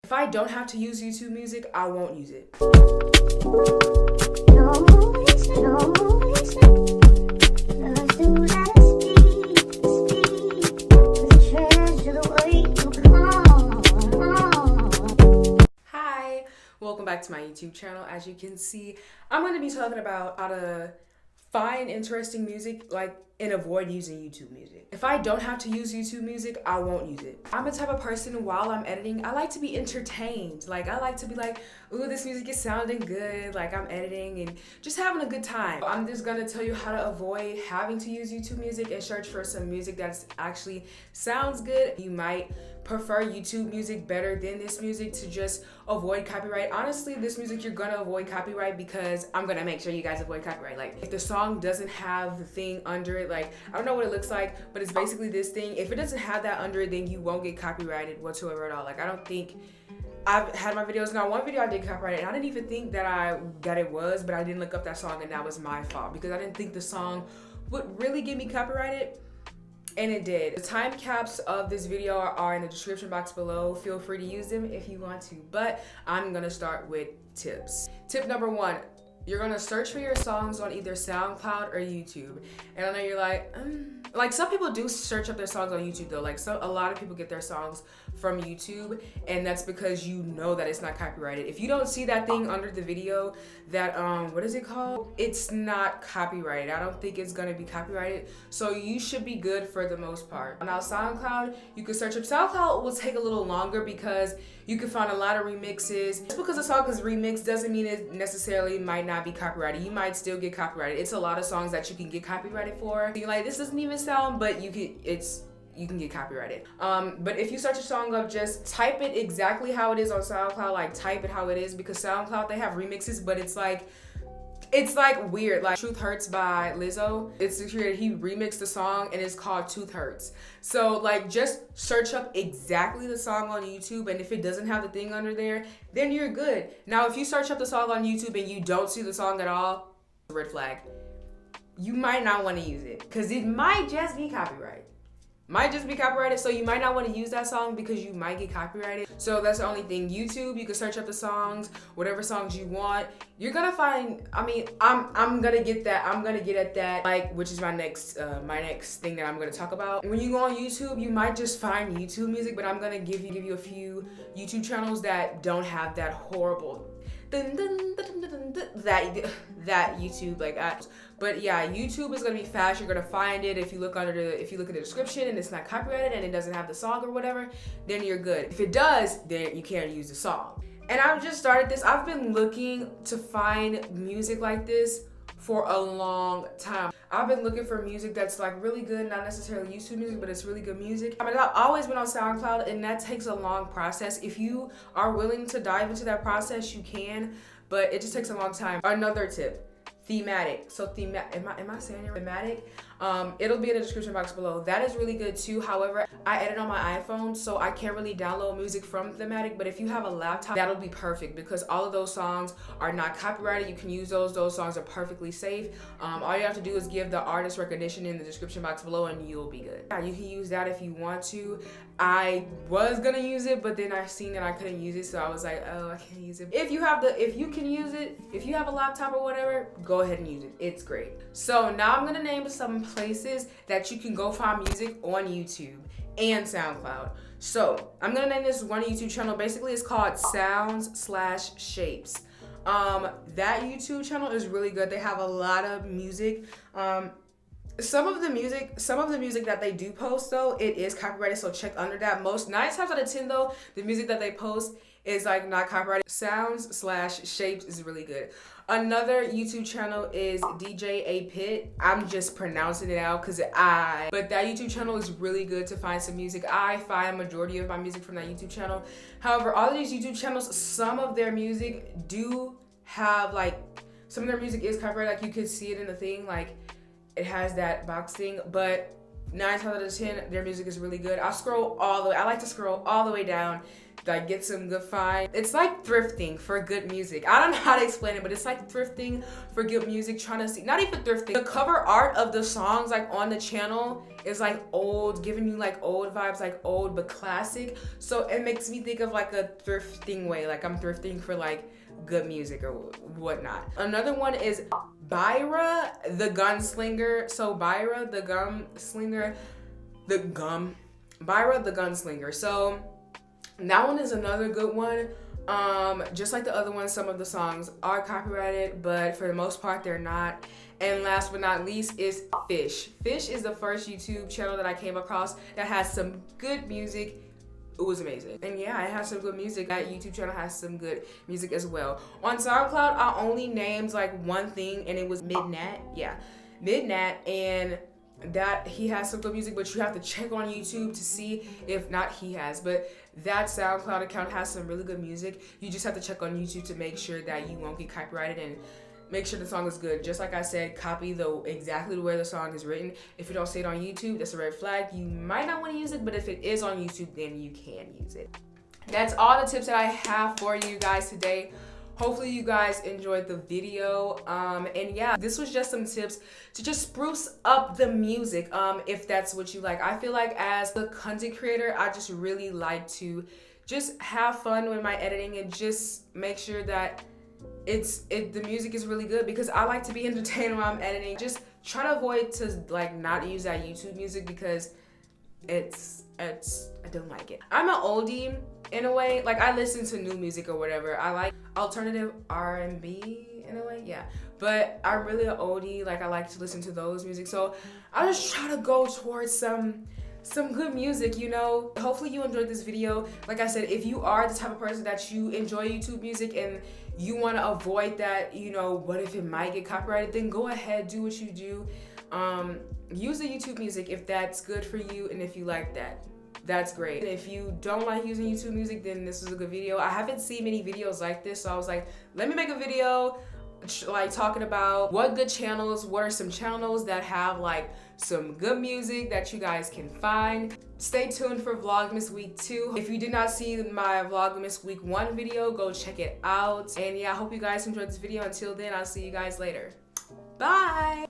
If I don't have to use YouTube Music, I won't use it. Hi, welcome back to my YouTube channel. As you can see, I'm going to be talking about how to find interesting music and avoid using YouTube Music. If I don't have to use YouTube Music, I won't use it. I'm the type of person, while I'm editing, I like to be entertained. I like to be like, ooh, this music is sounding good. I'm editing and just having a good time. I'm just gonna tell you how to avoid having to use YouTube Music and search for some music that's actually sounds good. You might prefer YouTube Music better than this music to just avoid copyright. Honestly, this music you're gonna avoid copyright because I'm gonna make sure you guys avoid copyright. If the song doesn't have the thing under it, I don't know what it looks like, but it's basically this thing. If it doesn't have that under it, then you won't get copyrighted whatsoever at all. I don't think I've had my videos. Now, one video I did copyrighted, and I didn't even think that it was, but I didn't look up that song, and that was my fault because I didn't think the song would really get me copyrighted. And it did. The time caps of this video are in the description box below. Feel free to use them if you want to, but I'm gonna start with tips. Tip number 1, you're gonna search for your songs on either SoundCloud or YouTube. And I know you're like some people do search up their songs on YouTube though. A lot of people get their songs from YouTube, and that's because you know that it's not copyrighted. If you don't see that thing under the video, that what is it called? It's not copyrighted. I don't think it's gonna be copyrighted, so you should be good for the most part. Now SoundCloud, you can search up. SoundCloud will take a little longer because you can find a lot of remixes. Just because a song is remixed doesn't mean it necessarily might not be copyrighted. You might still get copyrighted. It's a lot of songs that you can get copyrighted for. You're like, this doesn't even sound, but you can get copyrighted. But if you search a song up, just type it exactly how it is on SoundCloud. Type it how it is, because SoundCloud, they have remixes, but it's weird. Truth Hurts by Lizzo. It's created, he remixed the song and it's called Tooth Hurts. So just search up exactly the song on YouTube, and if it doesn't have the thing under there, then you're good. Now, if you search up the song on YouTube and you don't see the song at all, red flag. You might not want to use it because it might just be copyright. So you might not want to use that song because you might get copyrighted. So that's the only thing. YouTube, you can search up the songs, whatever songs you want. You're gonna find, I'm gonna get at that, which is my next thing that I'm gonna talk about. When you go on YouTube, you might just find YouTube Music, but I'm gonna give you a few YouTube channels that don't have that horrible that YouTube but yeah, YouTube is gonna be fast. You're gonna find it if you look in the description and it's not copyrighted and it doesn't have the song or whatever, then you're good. If it does, then you can't use the song. And I've just started this. I've been looking to find music like this for a long time. I've been looking for music that's really good, not necessarily YouTube Music, but it's really good music. I've always been on SoundCloud, and that takes a long process. If you are willing to dive into that process, you can, but it just takes a long time. Another tip. Thematic. So am I saying it right? Thematic? It'll be in the description box below. That is really good too. However, I edit on my iPhone, so I can't really download music from Thematic, but if you have a laptop, that'll be perfect because all of those songs are not copyrighted. You can use those songs are perfectly safe. All you have to do is give the artist recognition in the description box below and you'll be good. Yeah, you can use that if you want to. I was gonna use it, but then I seen that I couldn't use it, so I was like, oh, I can't use it. If you can use it, if you have a laptop or whatever, go ahead and use it. It's great. So now I'm gonna name some places that you can go find music on YouTube and SoundCloud. So I'm gonna name this one YouTube channel. Basically, it's called Sounds/Shapes. That YouTube channel is really good. They have a lot of music. Some of the music that they do post though, it is copyrighted, so check under that. 9 times out of 10 though, the music that they post is not copyrighted. Sounds/Shapes is really good. Another YouTube channel is DJ A Pit. I'm just pronouncing it out but that YouTube channel is really good to find some music. I find majority of my music from that YouTube channel. However, all of these YouTube channels, some of their music do have some of their music is copyrighted. You can see it in the thing, it has that box thing, but 9 times out of 10, their music is really good. I like to scroll all the way down like get some good find. It's like thrifting for good music. I don't know how to explain it, but it's like thrifting for good music, trying to see, not even thrifting. The cover art of the songs like on the channel is like old, giving you like old vibes, like old but classic. So it makes me think of like a thrifting way, like I'm thrifting for like good music or whatnot. Another one is Byra the Gunslinger. So Byra the Gunslinger. So that one is another good one. Just like the other one, some of the songs are copyrighted, but for the most part they're not. And last but not least is Fish. Fish is the first YouTube channel that I came across that has some good music. It was amazing. And yeah, it has some good music. That YouTube channel has some good music as well. On SoundCloud, I only named like one thing, and it was Midnat. Yeah, Midnat, and that he has some good music, but you have to check on YouTube to see if not he has. But that SoundCloud account has some really good music. You just have to check on YouTube to make sure that you won't get copyrighted and make sure the song is good. Just like I said, copy exactly the way the song is written. If you don't see it on YouTube, that's a red flag. You might not want to use it, but if it is on YouTube, then you can use it. That's all the tips that I have for you guys today. Hopefully you guys enjoyed the video. And yeah, this was just some tips to just spruce up the music, if that's what you like. I feel like as a content creator, I just really like to just have fun with my editing and just make sure that the music is really good, because I like to be entertained while I'm editing. Just try to avoid to like not use that YouTube music, because I don't like it. I'm an oldie in a way. Like I listen to new music or whatever. I like alternative R&B in a way, yeah. But I'm really an oldie. Like I like to listen to those music. So I just try to go towards some good music, you know. Hopefully you enjoyed this video. Like I said, if you are the type of person that you enjoy YouTube music and you want to avoid that, you know, what if it might get copyrighted, then go ahead, do what you do. Use the YouTube music if that's good for you, and if you like that, that's great. And if you don't like using YouTube music, then this is a good video. I haven't seen many videos like this, so I was like, let me make a video like talking about what are some channels that have like some good music that you guys can find. Stay tuned for Vlogmas Week 2. If you did not see my Vlogmas Week 1 video, go check it out. And yeah, I hope you guys enjoyed this video. Until then, I'll see you guys later. Bye!